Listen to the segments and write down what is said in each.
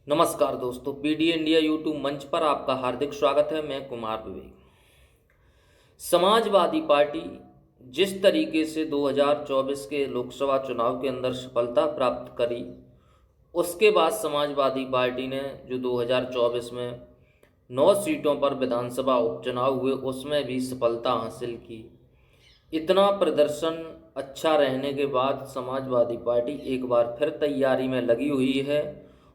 नमस्कार दोस्तों, PD India YouTube मंच पर आपका हार्दिक स्वागत है। मैं कुमार विवेक। समाजवादी पार्टी जिस तरीके से 2024 के लोकसभा चुनाव के अंदर सफलता प्राप्त करी, उसके बाद समाजवादी पार्टी ने जो 2024 में 9 सीटों पर विधानसभा उपचुनाव हुए उसमें भी सफलता हासिल की। इतना प्रदर्शन अच्छा रहने के बाद समाजवादी पार्टी एक बार फिर तैयारी में लगी हुई है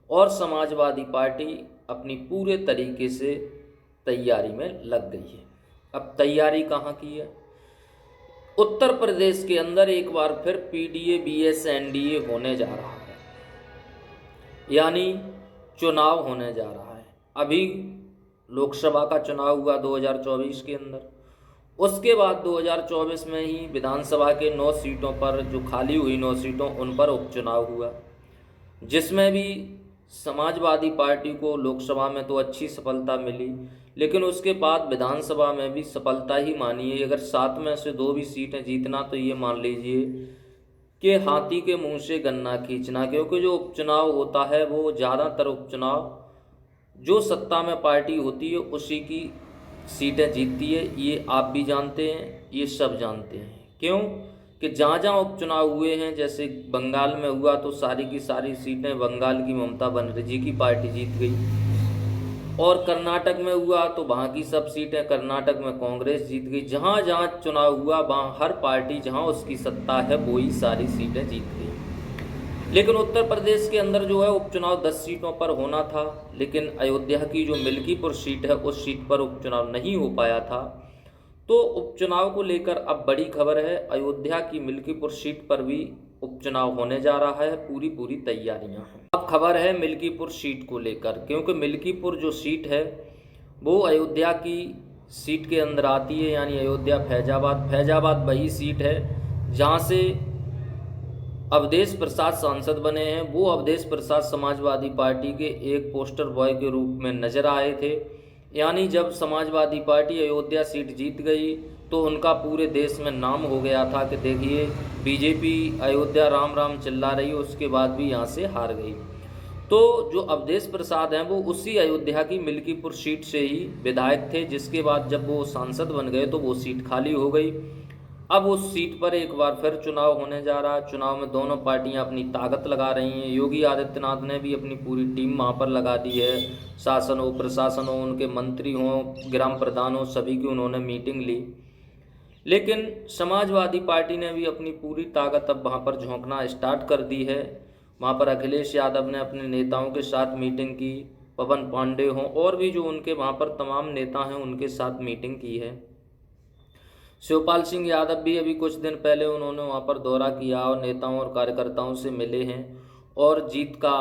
और समाजवादी पार्टी अपनी पूरे तरीके से तैयारी में लग गई है। अब तैयारी कहाँ की है? उत्तर प्रदेश के अंदर एक बार फिर पीडीए बीएस एनडीए होने जा रहा है, यानी चुनाव होने जा रहा है। अभी लोकसभा का चुनाव हुआ 2024 के अंदर, उसके बाद 2024 में ही विधानसभा के 9 सीटों पर, जो खाली हुई 9 सीटों, उन पर उपचुनाव हुआ, जिसमें भी समाजवादी पार्टी को लोकसभा में तो अच्छी सफलता मिली, लेकिन उसके बाद विधानसभा में भी सफलता ही मानिए। अगर 7 में से 2 भी सीटें जीतना तो ये मान लीजिए कि हाथी के मुंह से गन्ना खींचना, क्योंकि जो उपचुनाव होता है वो ज़्यादातर उपचुनाव जो सत्ता में पार्टी होती है उसी की सीटें जीतती है। ये आप भी जानते हैं, ये सब जानते हैं। क्यों कि जहाँ जहाँ उपचुनाव हुए हैं, जैसे बंगाल में हुआ तो सारी की सारी सीटें बंगाल की ममता बनर्जी की पार्टी जीत गई, और कर्नाटक में हुआ तो वहाँ की सब सीटें कर्नाटक में कांग्रेस जीत गई। जहाँ जहाँ चुनाव हुआ वहाँ हर पार्टी जहाँ उसकी सत्ता है वो ही सारी सीटें जीत गई। लेकिन उत्तर प्रदेश के अंदर जो है उपचुनाव 10 सीटों पर होना था, लेकिन अयोध्या की जो मिल्कीपुर सीट है उस सीट पर उपचुनाव नहीं हो पाया था। तो उपचुनाव को लेकर अब बड़ी खबर है, अयोध्या की मिल्कीपुर सीट पर भी उपचुनाव होने जा रहा है। पूरी तैयारियां हैं। अब खबर है मिल्कीपुर सीट को लेकर, क्योंकि मिल्कीपुर जो सीट है वो अयोध्या की सीट के अंदर आती है, यानी अयोध्या फैजाबाद वही सीट है जहां से अवधेश प्रसाद सांसद बने हैं। वो अवधेश प्रसाद समाजवादी पार्टी के एक पोस्टर बॉय के रूप में नजर आए थे, यानी जब समाजवादी पार्टी अयोध्या सीट जीत गई तो उनका पूरे देश में नाम हो गया था कि देखिए बीजेपी अयोध्या राम राम चिल्ला रही है, उसके बाद भी यहाँ से हार गई। तो जो अवधेश प्रसाद हैं वो उसी अयोध्या की मिल्कीपुर सीट से ही विधायक थे, जिसके बाद जब वो सांसद बन गए तो वो सीट खाली हो गई। अब उस सीट पर एक बार फिर चुनाव होने जा रहा है। चुनाव में दोनों पार्टियां अपनी ताकत लगा रही हैं। योगी आदित्यनाथ ने भी अपनी पूरी टीम वहां पर लगा दी है। शासन हो, प्रशासन हो, उनके मंत्री हों, ग्राम प्रधान हो, सभी की उन्होंने मीटिंग ली। लेकिन समाजवादी पार्टी ने भी अपनी पूरी ताकत अब वहाँ पर झोंकना स्टार्ट कर दी है। वहाँ पर अखिलेश यादव ने अपने नेताओं के साथ मीटिंग की, पवन पांडे हों और भी जो उनके वहाँ पर तमाम नेता हैं उनके साथ मीटिंग की है। शिवपाल सिंह यादव भी अभी कुछ दिन पहले उन्होंने वहाँ पर दौरा किया और नेताओं और कार्यकर्ताओं से मिले हैं और जीत का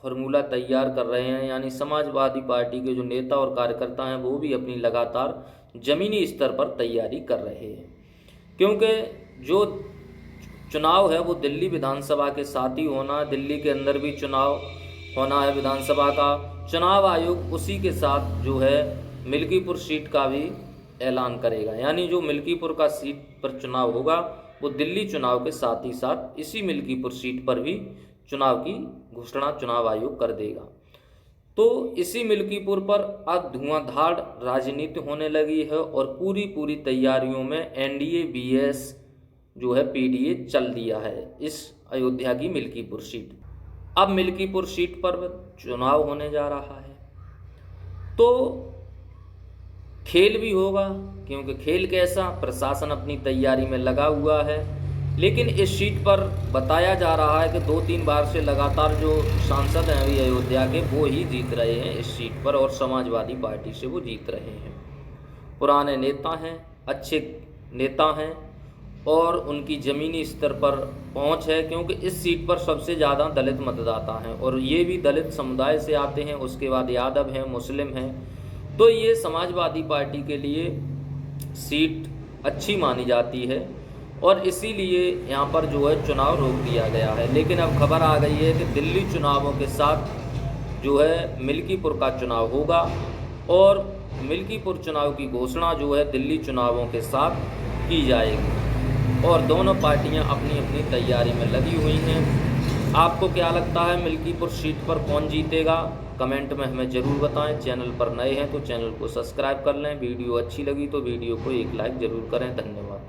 फॉर्मूला तैयार कर रहे हैं। यानी समाजवादी पार्टी के जो नेता और कार्यकर्ता हैं वो भी अपनी लगातार ज़मीनी स्तर पर तैयारी कर रहे हैं, क्योंकि जो चुनाव है वो दिल्ली विधानसभा के साथ ही होना है। दिल्ली के अंदर भी चुनाव होना है विधानसभा का। चुनाव आयोग उसी के साथ जो है मिल्कीपुर सीट का भी ऐलान करेगा, यानी जो मिल्कीपुर का सीट पर चुनाव होगा वो दिल्ली चुनाव के साथ ही साथ इसी मिल्कीपुर सीट पर भी चुनाव की घोषणा चुनाव आयोग कर देगा। तो इसी मिल्कीपुर पर अब धुआंधार राजनीति होने लगी है और पूरी तैयारियों में एनडीए बीएस जो है पीडीए चल दिया है इस अयोध्या की मिल्कीपुर सीट। अब मिल्कीपुर सीट पर चुनाव होने जा रहा है तो खेल भी होगा, क्योंकि खेल कैसा, प्रशासन अपनी तैयारी में लगा हुआ है। लेकिन इस सीट पर बताया जा रहा है कि 2-3 बार से लगातार जो सांसद हैं अभी अयोध्या के वो ही जीत रहे हैं इस सीट पर, और समाजवादी पार्टी से वो जीत रहे हैं। पुराने नेता हैं, अच्छे नेता हैं और उनकी ज़मीनी स्तर पर पहुंच है, क्योंकि इस सीट पर सबसे ज़्यादा दलित मतदाता हैं और ये भी दलित समुदाय से आते हैं। उसके बाद यादव हैं, मुस्लिम हैं। तो ये समाजवादी पार्टी के लिए सीट अच्छी मानी जाती है और इसीलिए यहाँ पर जो है चुनाव रोक दिया गया है। लेकिन अब खबर आ गई है कि दिल्ली चुनावों के साथ जो है मिल्कीपुर का चुनाव होगा और मिल्कीपुर चुनाव की घोषणा जो है दिल्ली चुनावों के साथ की जाएगी और दोनों पार्टियां अपनी अपनी तैयारी में लगी हुई हैं। आपको क्या लगता है मिल्कीपुर सीट पर कौन जीतेगा? कमेंट में हमें ज़रूर बताएं। चैनल पर नए हैं तो चैनल को सब्सक्राइब कर लें। वीडियो अच्छी लगी तो वीडियो को एक लाइक ज़रूर करें। धन्यवाद।